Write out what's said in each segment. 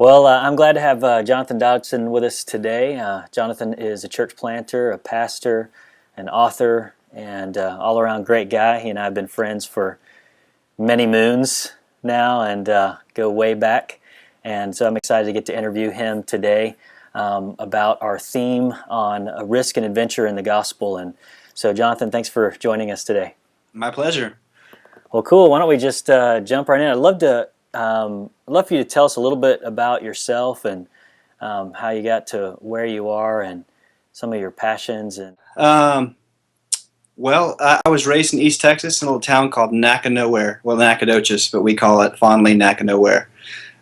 Well, I'm glad to have Jonathan Dodson with us today. Jonathan is a church planter, a pastor, an author, and all-around great guy. He and I have been friends for many moons now and go way back. And so I'm excited to get to interview him today about our theme on risk and adventure in the gospel. And so, Jonathan, thanks for joining us today. My pleasure. Well, cool. Why don't we just jump right in? I'd love for you to tell us a little bit about yourself and how you got to where you are and some of your passions. And Well, I was raised in East Texas in a little town called Nacogdoches. Well, Nacogdoches, but we call it fondly Nacogdoches.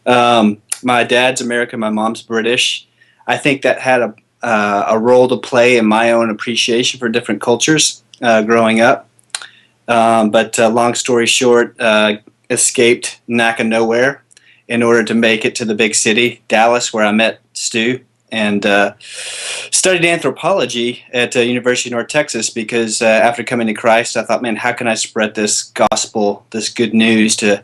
My dad's American, my mom's British. I think that had a role to play in my own appreciation for different cultures growing up. But long story short, escaped Nacogdoches in order to make it to the big city, Dallas, where I met Stu, and studied anthropology at University of North Texas because after coming to Christ, I thought, man, how can I spread this gospel, this good news to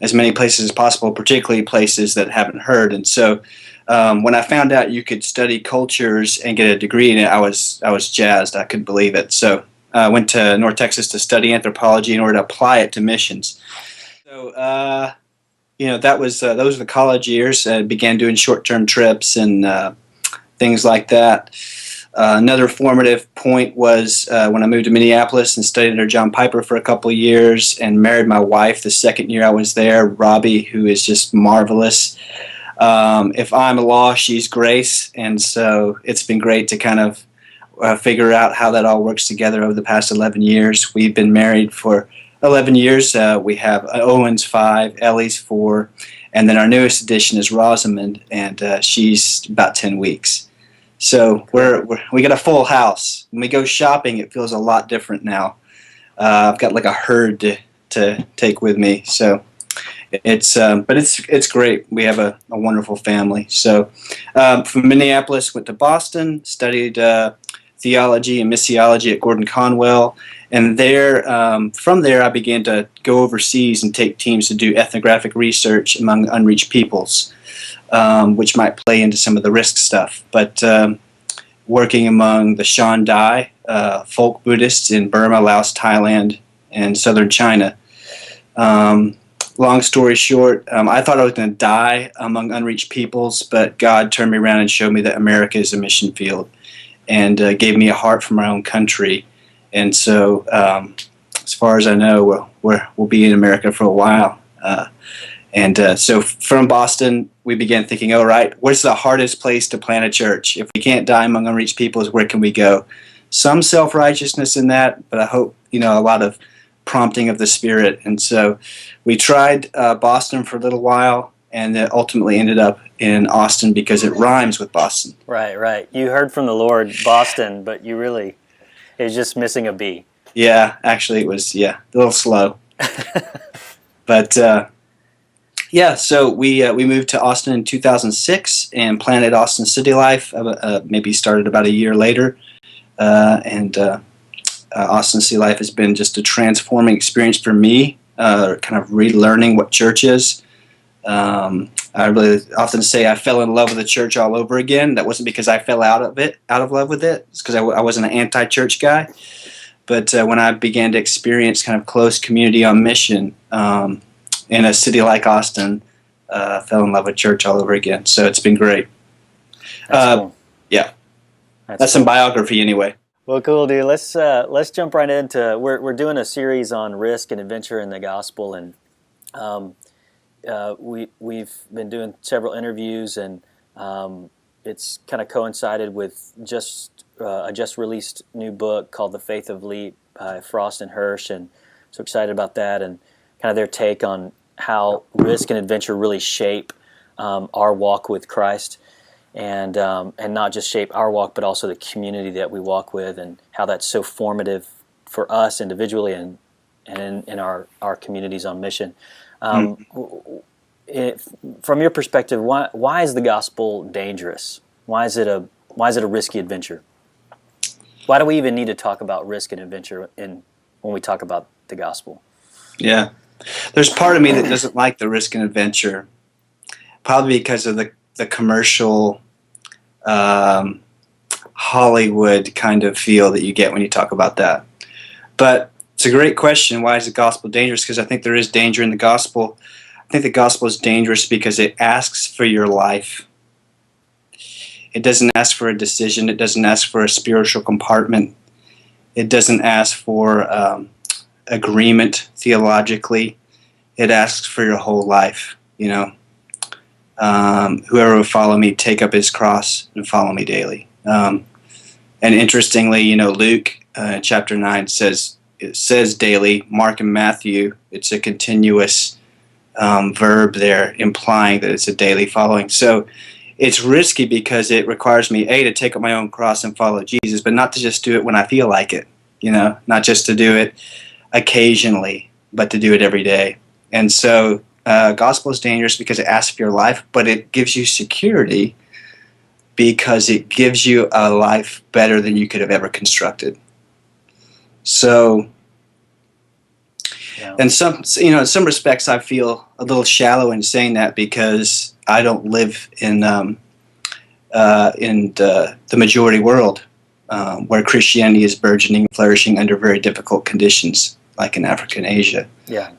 as many places as possible, particularly places that haven't heard. And so when I found out you could study cultures and get a degree in it, I was jazzed. I couldn't believe it. So I went to North Texas to study anthropology in order to apply it to missions. So, that was those were the college years. I began doing short-term trips and things like that. Another formative point was when I moved to Minneapolis and studied under John Piper for a couple of years and married my wife the second year I was there, Robbie, who is just marvelous. If I'm law, she's grace. And so it's been great to kind of figure out how that all works together over the past 11 years. We've been married for 11 years. We have Owen's 5, Ellie's 4, and then our newest addition is Rosamond, and she's about 10 weeks. So we got a full house. When we go shopping, it feels a lot different now. I've got like a herd to take with me. So it's great. We have a wonderful family. So from Minneapolis, went to Boston, studied theology and missiology at Gordon Conwell, and from there I began to go overseas and take teams to do ethnographic research among unreached peoples, which might play into some of the risk stuff. But working among the Shan Dai, folk Buddhists in Burma, Laos, Thailand, and southern China. Long story short, I thought I was going to die among unreached peoples, but God turned me around and showed me that America is a mission field, and gave me a heart for my own country. And so, as far as I know, we'll be in America for a while. So from Boston, we began thinking, all right, what's the hardest place to plant a church? If we can't die among unreached peoples, where can we go? Some self-righteousness in that, but I hope, a lot of prompting of the Spirit. And so we tried Boston for a little while, and then ultimately ended up in Austin because it rhymes with Boston. Right. You heard from the Lord, Boston, but it was just missing a B. Yeah, actually it was, a little slow. But, so we moved to Austin in 2006 and planted Austin City Life, maybe started about a year later. Austin City Life has been just a transforming experience for me, kind of relearning what church is. I really often say I fell in love with the church all over again. That wasn't because I fell out of love with it. It's because I wasn't an anti-church guy. But when I began to experience kind of close community on mission in a city like Austin, I fell in love with church all over again. So it's been great. That's cool. Yeah, that's cool. Some biography anyway. Well, cool, dude. Let's jump right into. We're doing a series on risk and adventure in the gospel, and we've been doing several interviews, and it's kind of coincided with a just released new book called The Faith of Leap by Frost and Hirsch, and so excited about that and kind of their take on how risk and adventure really shape our walk with Christ, and not just shape our walk, but also the community that we walk with, and how that's so formative for us individually and in our communities on mission. From your perspective, why is the gospel dangerous? Why is it a risky adventure? Why do we even need to talk about risk and adventure when we talk about the gospel? Yeah, there's part of me that doesn't like the risk and adventure. probably because of the commercial Hollywood kind of feel that you get when you talk about that. But it's a great question. Why is the gospel dangerous? Because I think there is danger in the gospel. I think the gospel is dangerous because it asks for your life. It doesn't ask for a decision. It doesn't ask for a spiritual compartment. It doesn't ask for agreement theologically. It asks for your whole life. Whoever will follow me, take up his cross and follow me daily. And interestingly, Luke chapter 9 says daily. Mark and Matthew, it's a continuous verb there, implying that it's a daily following. So it's risky because it requires me, to take up my own cross and follow Jesus, but not to just do it when I feel like it, not just to do it occasionally, but to do it every day. And so gospel is dangerous because it asks for your life, but it gives you security because it gives you a life better than you could have ever constructed. So, in some respects, I feel a little shallow in saying that because I don't live in the majority world where Christianity is burgeoning, flourishing under very difficult conditions, like in Africa and Asia. Yeah.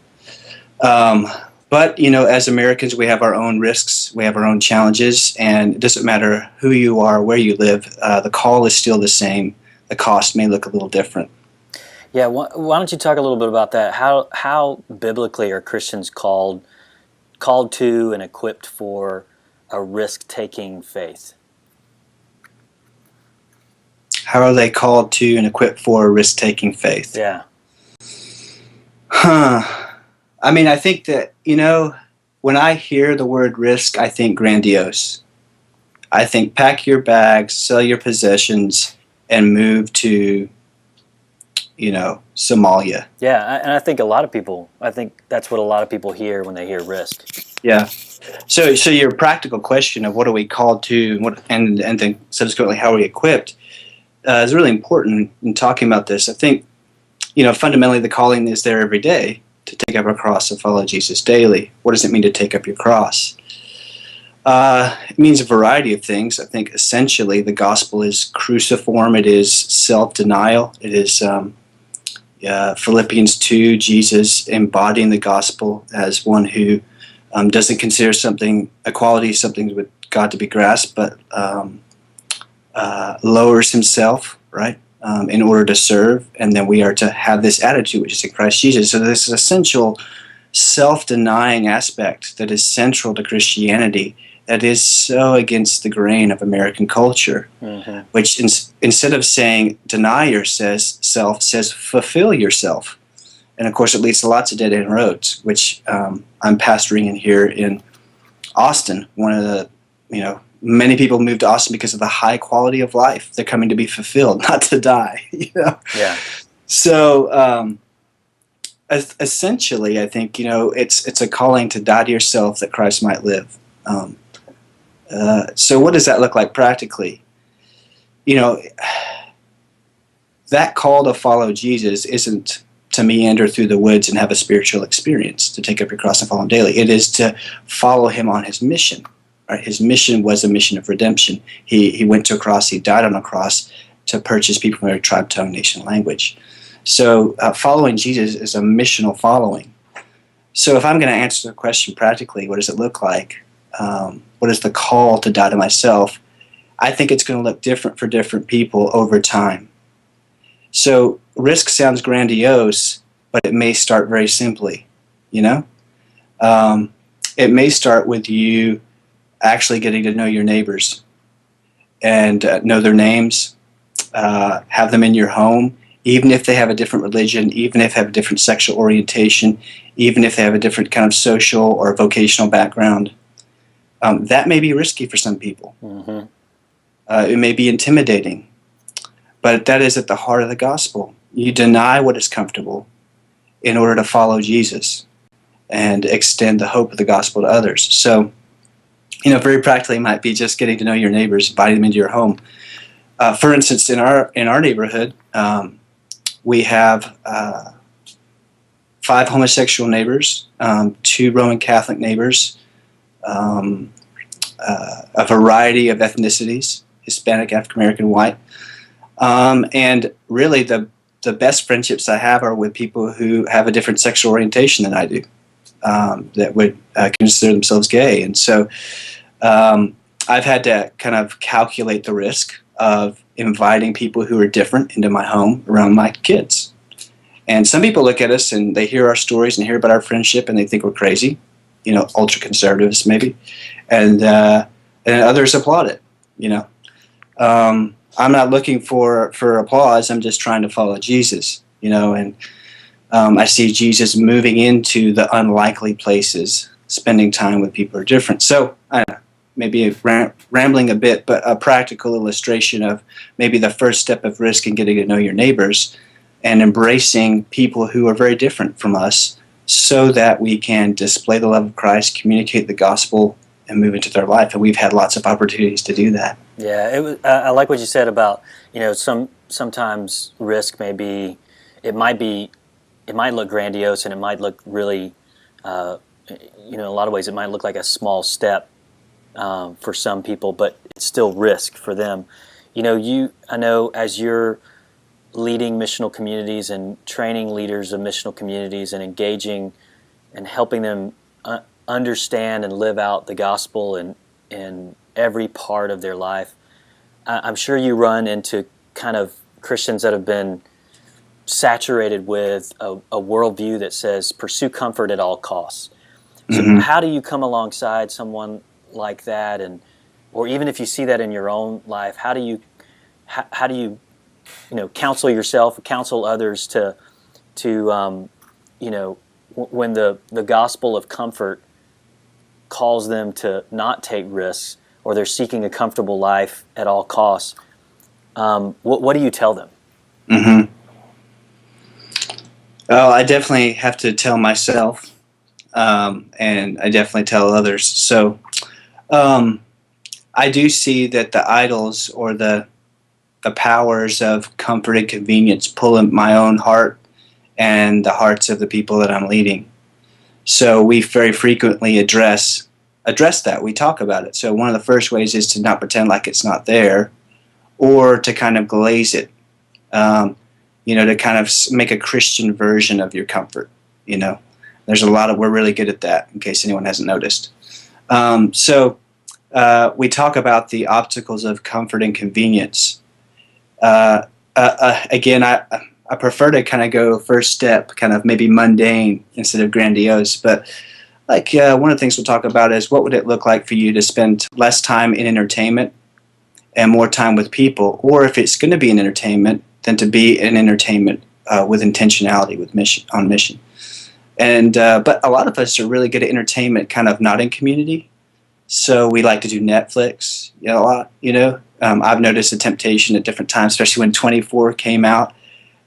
But, as Americans, we have our own risks, we have our own challenges, and it doesn't matter who you are, where you live, the call is still the same. The cost may look a little different. Yeah, why don't you talk a little bit about that? How biblically are Christians called to and equipped for a risk-taking faith? How are they called to and equipped for a risk-taking faith? Yeah. I mean, I think that, when I hear the word risk, I think grandiose. I think pack your bags, sell your possessions, and move to, Somalia. Yeah, and I think that's what a lot of people hear when they hear risk. Yeah. So your practical question of what are we called to and then subsequently how are we equipped is really important in talking about this. I think, fundamentally the calling is there every day to take up our cross and follow Jesus daily. What does it mean to take up your cross? It means a variety of things. I think essentially the gospel is cruciform. It is self-denial. It is Philippians 2, Jesus embodying the gospel as one who doesn't consider equality something with God to be grasped, but lowers himself, right, in order to serve. And then we are to have this attitude, which is in Christ Jesus. So this essential self-denying aspect that is central to Christianity that is so against the grain of American culture, which instead of saying deny yourself, says fulfill yourself. And of course, it leads to lots of dead-end roads, which I'm pastoring in here in Austin. One of the, many people move to Austin because of the high quality of life. They're coming to be fulfilled, not to die. Yeah. So essentially, I think it's a calling to die to yourself that Christ might live. So what does that look like practically? That call to follow Jesus isn't to meander through the woods and have a spiritual experience, to take up your cross and follow him daily. It is to follow him on his mission. Right? His mission was a mission of redemption. He went to a cross, he died on a cross to purchase people from every tribe, tongue, nation, language. So following Jesus is a missional following. So if I'm going to answer the question practically, what does it look like? What is the call to die to myself? I think it's going to look different for different people over time. So risk sounds grandiose, but it may start very simply, It may start with you actually getting to know your neighbors and know their names, have them in your home, even if they have a different religion, even if they have a different sexual orientation, even if they have a different kind of social or vocational background. That may be risky for some people. Mm-hmm. It may be intimidating, but that is at the heart of the gospel. You deny what is comfortable in order to follow Jesus and extend the hope of the gospel to others. So, very practically, it might be just getting to know your neighbors, inviting them into your home. For instance, in our neighborhood, we have 5 homosexual neighbors, 2 Roman Catholic neighbors, um, a variety of ethnicities, Hispanic, African American, white. And really the best friendships I have are with people who have a different sexual orientation than I do, that would consider themselves gay. And so I've had to kind of calculate the risk of inviting people who are different into my home around my kids. And some people look at us and they hear our stories and hear about our friendship and they think we're crazy, ultra conservatives maybe, and others applaud it. I'm not looking for applause. I'm just trying to follow Jesus, and I see Jesus moving into the unlikely places, spending time with people who are different. So I don't know, maybe rambling a bit, but a practical illustration of maybe the first step of risk in getting to know your neighbors and embracing people who are very different from us so that we can display the love of Christ, communicate the gospel, and move into their life. And we've had lots of opportunities to do that. Yeah, I like what you said about, sometimes risk it might look grandiose and it might look really, in a lot of ways it might look like a small step for some people, but it's still risk for them. I know as you're leading missional communities and training leaders of missional communities and engaging and helping them understand and live out the gospel in every part of their life, I'm sure you run into kind of Christians that have been saturated with a worldview that says pursue comfort at all costs. So how do you come alongside someone like that, or even if you see that in your own life, how do you counsel yourself, counsel others to when the gospel of comfort calls them to not take risks, or they're seeking a comfortable life at all costs, what do you tell them? Mm-hmm. Oh, I definitely have to tell myself, and I definitely tell others. So I do see that the idols or the powers of comfort and convenience pull in my own heart and the hearts of the people that I'm leading. So we very frequently address that. We talk about it. So one of the first ways is to not pretend like it's not there, or to kind of glaze it, to kind of make a Christian version of your comfort. There's we're really good at that, in case anyone hasn't noticed. So we talk about the obstacles of comfort and convenience. Again, I prefer to kind of go first step, kind of maybe mundane instead of grandiose. But one of the things we'll talk about is, what would it look like for you to spend less time in entertainment and more time with people? Or if it's going to be an entertainment, then to be an entertainment with intentionality, on mission. And but a lot of us are really good at entertainment, kind of not in community. So we like to do Netflix a lot. I've noticed a temptation at different times, especially when 24 came out,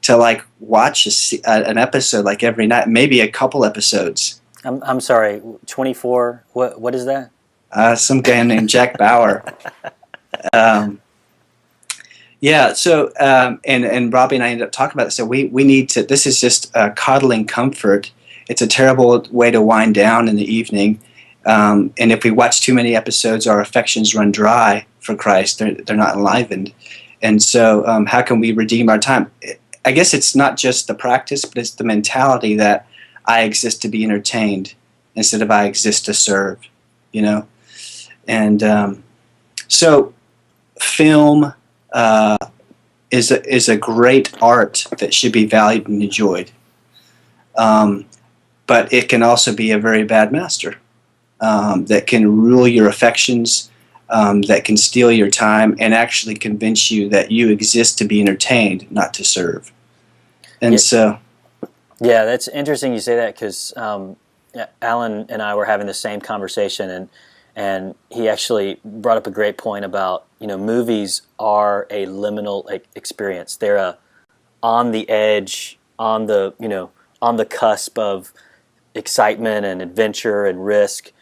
to watch an episode every night, maybe a couple episodes. I'm sorry, 24. What is that? Some guy named Jack Bauer. Yeah. So and Robbie and I ended up talking about this. So we need to. This is just coddling comfort. It's a terrible way to wind down in the evening. And if we watch too many episodes, our affections run dry for Christ. They're not enlivened. And so how can we redeem our time? I guess it's not just the practice, but it's the mentality that I exist to be entertained instead of I exist to serve, And so film is a great art that should be valued and enjoyed. But it can also be a very bad master that can rule your affections, that can steal your time and actually convince you that you exist to be entertained, not to serve. And yeah, that's interesting you say that, because Alan and I were having the same conversation, and he actually brought up a great point about, movies are a liminal experience. They're a on the edge, on the cusp of excitement and adventure and risk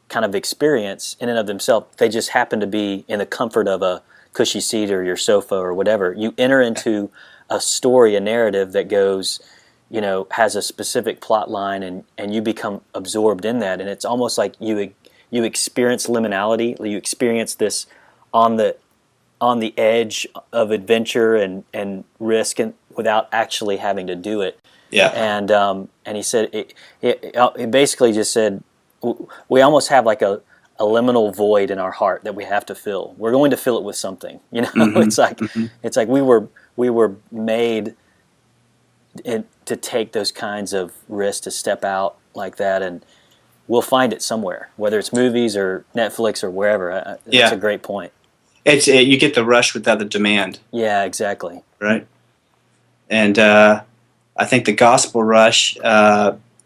kind of experience in and of themselves. They just happen to be in the comfort of a cushy seat or your sofa or whatever. You enter into a story, a narrative that goes, has a specific plot line, and you become absorbed in that, and it's almost like you you experience liminality. You experience this on the edge of adventure and risk, and without actually having to do it. Yeah. And he said it basically just said we almost have like a liminal void in our heart that we have to fill. We're going to fill it with something. Mm-hmm. It's like we were made to take those kinds of risks, to step out like that, and we'll find it somewhere, whether it's movies or Netflix or wherever. That's a great point. You get the rush without the demand. Yeah, exactly. Right. And I think the gospel rush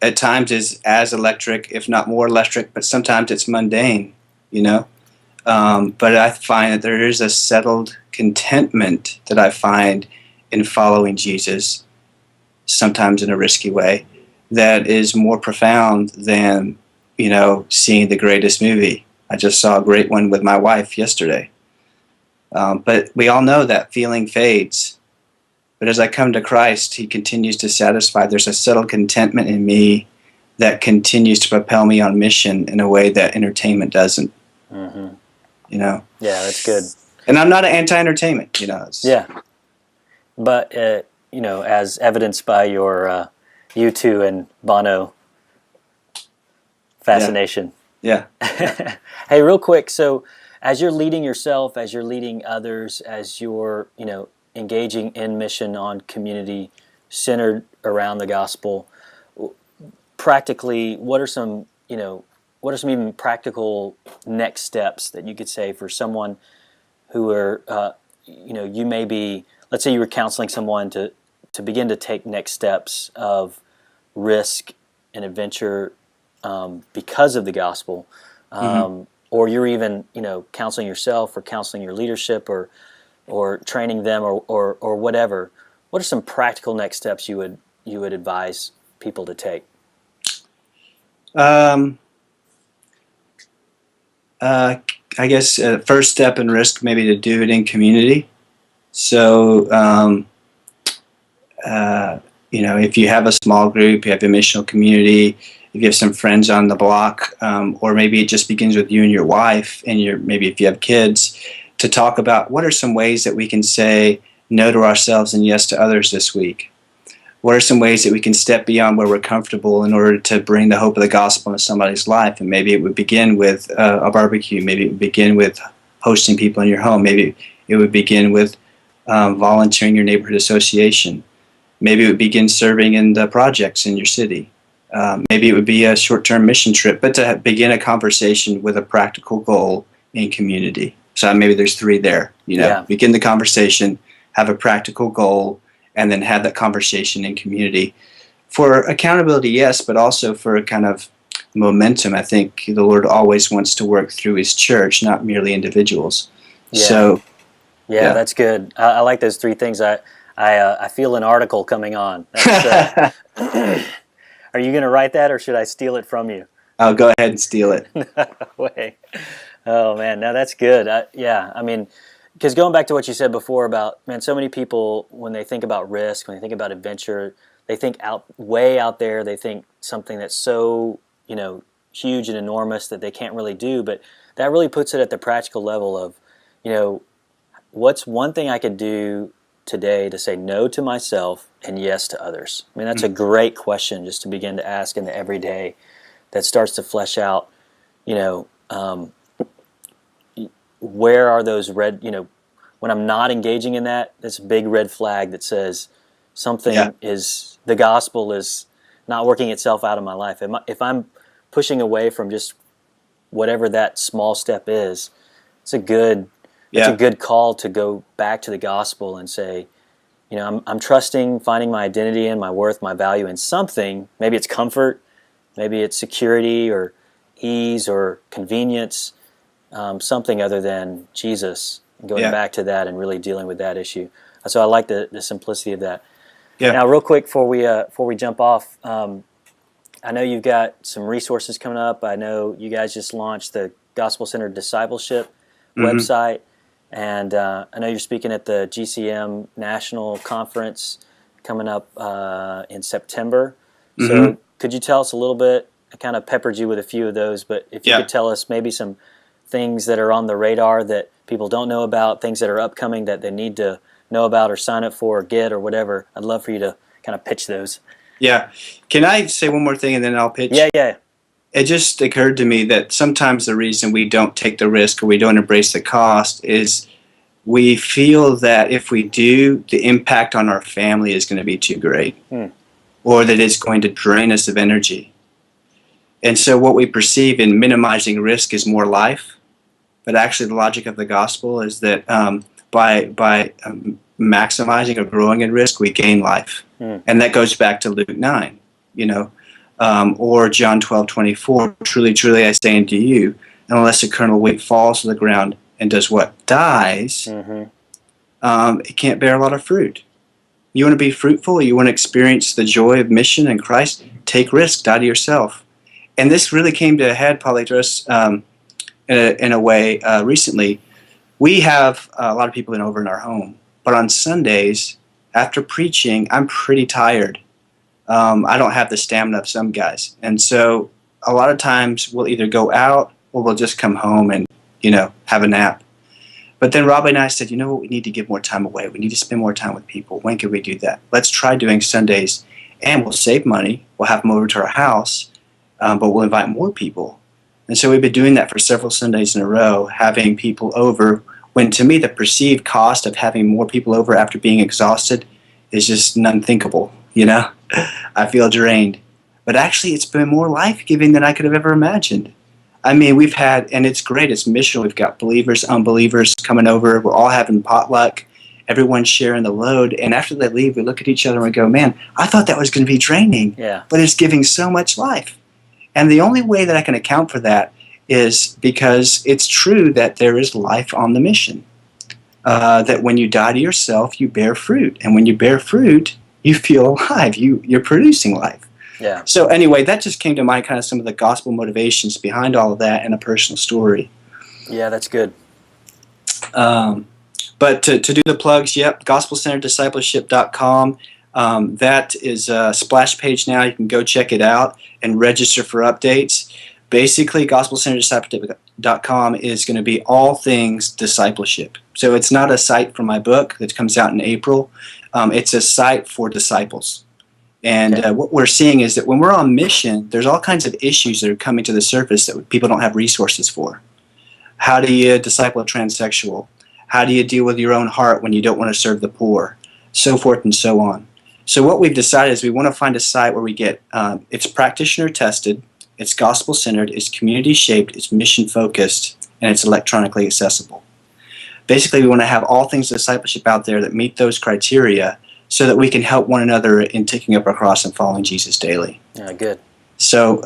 at times is as electric, if not more electric, but sometimes it's mundane, But I find that there is a settled contentment that I find in following Jesus, sometimes in a risky way, that is more profound than, seeing the greatest movie. I just saw a great one with my wife yesterday. But we all know that feeling fades. But as I come to Christ, He continues to satisfy. There's a settled contentment in me that continues to propel me on mission in a way that entertainment doesn't. Mm-hmm. Yeah, that's good. And I'm not an anti-entertainment, Yeah. But, as evidenced by your U2 and Bono fascination. Yeah. Hey, real quick, so as you're leading yourself, as you're leading others, as you're, engaging in mission on community centered around the gospel, practically, what are some even practical next steps that you could say for someone who are, you may be, let's say you were counseling someone to begin to take next steps of risk and adventure because of the gospel, or you're even, counseling yourself or counseling your leadership or training them or whatever. What are some practical next steps you would advise people to take? I guess first step in risk maybe to do it in community. So, if you have a small group, you have a missional community, if you have some friends on the block, or maybe it just begins with you and your wife, and maybe if you have kids, to talk about what are some ways that we can say no to ourselves and yes to others this week. What are some ways that we can step beyond where we're comfortable in order to bring the hope of the gospel into somebody's life? And maybe it would begin with a barbecue. Maybe it would begin with hosting people in your home. Maybe it would begin with volunteering your neighborhood association. Maybe it would begin serving in the projects in your city. Maybe it would be a short-term mission trip, but to begin a conversation with a practical goal in community. So maybe there's three there. Begin the conversation, have a practical goal, and then have that conversation in community. For accountability, yes, but also for a kind of momentum. I think the Lord always wants to work through His church, not merely individuals. Yeah. So, yeah, that's good. I like those three things. I feel an article coming on. That's, are you going to write that, or should I steal it from you? I'll go ahead and steal it. No way. Oh, man. Now, that's good. Because going back to what you said before about, so many people, when they think about risk, when they think about adventure, they think way out there. They think something that's so, huge and enormous that they can't really do. But that really puts it at the practical level of, what's one thing I could do today to say no to myself and yes to others? That's a great question just to begin to ask in the everyday that starts to flesh out, where are those red, when I'm not engaging in that, that's a big red flag that says something is, the gospel is not working itself out in my life. If I'm pushing away from just whatever that small step is, it's a good call to go back to the gospel and say, I'm trusting, finding my identity and my worth, my value in something. Maybe it's comfort, maybe it's security or ease or convenience, something other than Jesus, and going back to that and really dealing with that issue. So I like the simplicity of that. Yeah. Now, real quick before we jump off, I know you've got some resources coming up. I know you guys just launched the Gospel Centered Discipleship website, and I know you're speaking at the GCM National Conference coming up in September. So could you tell us a little bit kind of peppered you with a few of those, but if you Yeah. could tell us maybe some things that are on the radar that people don't know about, things that are upcoming that they need to know about or sign up for or get or whatever, I'd love for you to kind of pitch those. Yeah. Can I say one more thing and then I'll pitch? Yeah. It just occurred to me that sometimes the reason we don't take the risk or we don't embrace the cost is we feel that if we do, the impact on our family is going to be too great, or that it's going to drain us of energy. And so what we perceive in minimizing risk is more life, but actually the logic of the gospel is that by maximizing or growing in risk, we gain life. And that goes back to Luke 9, or John 12:24. Truly, truly, I say unto you, unless a kernel of wheat falls to the ground and does what? Dies, it can't bear a lot of fruit. You want to be fruitful? You want to experience the joy of mission in Christ? Take risk, die to yourself. And this really came to a head, probably to us in a way recently. We have a lot of people over in our home, but on Sundays, after preaching, I'm pretty tired. I don't have the stamina of some guys. And so a lot of times we'll either go out or we'll just come home and, have a nap. But then Robbie and I said, you know what, we need to give more time away. We need to spend more time with people. When can we do that? Let's try doing Sundays, and we'll save money. We'll have them over to our house, but we'll invite more people. And so we've been doing that for several Sundays in a row, having people over, when to me the perceived cost of having more people over after being exhausted is just unthinkable, I feel drained. But actually it's been more life-giving than I could have ever imagined. I mean, we've had, and it's great, it's missional. We've got believers, unbelievers coming over. We're all having potluck. Everyone's sharing the load. And after they leave, we look at each other and we go, man, I thought that was going to be draining. Yeah. But it's giving so much life. And the only way that I can account for that is because it's true that there is life on the mission. That when you die to yourself, you bear fruit. And when you bear fruit, you feel alive. You're producing life. Yeah. So anyway, that just came to mind, kind of some of the gospel motivations behind all of that and a personal story. Yeah, that's good. But to do the plugs, gospelcenterdiscipleship.com. That is a splash page now. You can go check it out and register for updates. Basically, gospelcenterdiscipleship.com is going to be all things discipleship. So it's not a site for my book that comes out in April. It's a site for disciples. And what we're seeing is that when we're on mission, there's all kinds of issues that are coming to the surface that people don't have resources for. How do you disciple a transsexual? How do you deal with your own heart when you don't want to serve the poor? So forth and so on. So what we've decided is we want to find a site where we get, it's practitioner tested, it's gospel centered, it's community shaped, it's mission focused, and it's electronically accessible. Basically, we want to have all things discipleship out there that meet those criteria, so that we can help one another in taking up our cross and following Jesus daily. Yeah, good. So,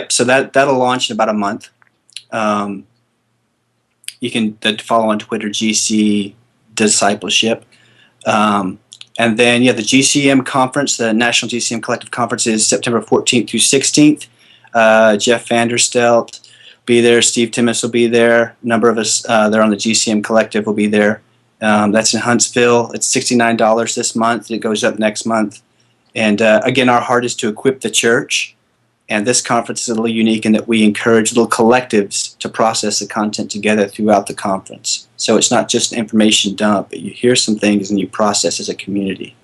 so that'll launch in about a month. You can follow on Twitter, GC Discipleship. And then, the GCM conference, the National GCM Collective Conference, is September 14th through 16th. Jeff Vanderstelt will be there. Steve Timmis will be there. A number of us there on the GCM Collective will be there. That's in Huntsville. It's $69 this month. It goes up next month. And again, our heart is to equip the church. And this conference is a little unique in that we encourage little collectives to process the content together throughout the conference. So it's not just an information dump, but you hear some things and you process as a community.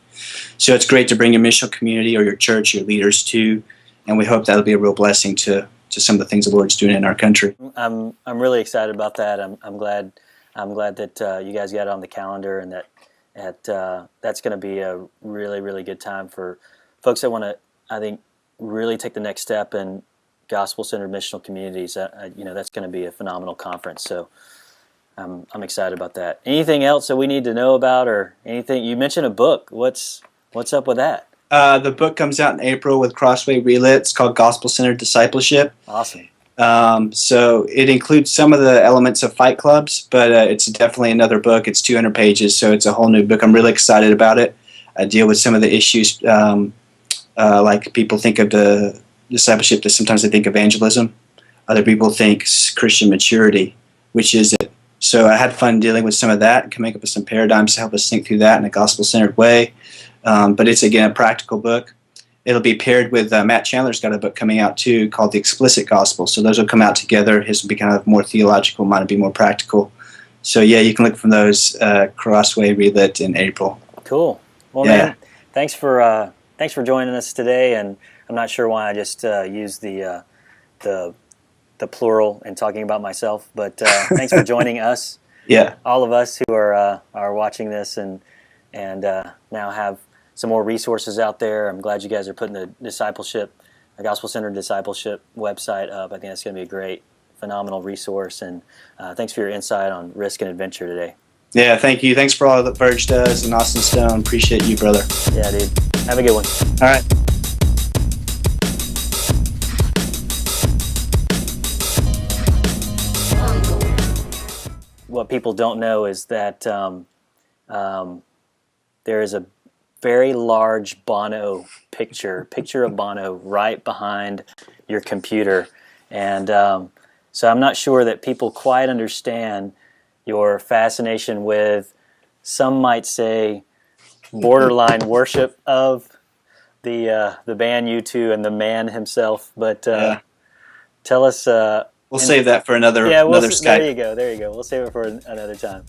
So it's great to bring your missional community or your church, your leaders to, and we hope that'll be a real blessing to some of the things the Lord's doing in our country. I'm really excited about that. I'm glad that you guys got it on the calendar, and that's going to be a really, really good time for folks that want to, I think, really take the next step in gospel-centered missional communities. That's going to be a phenomenal conference. So I'm excited about that. Anything else that we need to know about, or anything? You mentioned a book. What's up with that? The book comes out in April with Crossway Relit. It's called Gospel-Centered Discipleship. Awesome. So it includes some of the elements of Fight Clubs, but it's definitely another book. It's 200 pages, so it's a whole new book. I'm really excited about it. I deal with some of the issues, like people think of the discipleship that sometimes they think evangelism. Other people think Christian maturity, which is it. So I had fun dealing with some of that and coming up with some paradigms to help us think through that in a gospel-centered way. But it's, again, a practical book. it'll be paired with Matt Chandler's got a book coming out too called The Explicit Gospel. So those will come out together. His will be kind of more theological, mine will be more practical. So yeah, you can look for those Crossway Relit in April. Cool. Well, man, thanks for joining us today. And I'm not sure why I just used the plural and talking about myself, but thanks for joining us. Yeah. All of us who are watching this and now have some more resources out there. I'm glad you guys are putting the gospel-centered discipleship website up. I think that's going to be a great, phenomenal resource. And thanks for your insight on risk and adventure today. Yeah, thank you. Thanks for all that Verge does and Austin Stone. Appreciate you, brother. Yeah, dude. Have a good one. All right. What people don't know is that there is a very large Bono picture of Bono right behind your computer. And so I'm not sure that people quite understand your fascination with, some might say, borderline worship of the band U2 and the man himself. But tell us... We'll save that for another Skype. There you go. We'll save it for another time.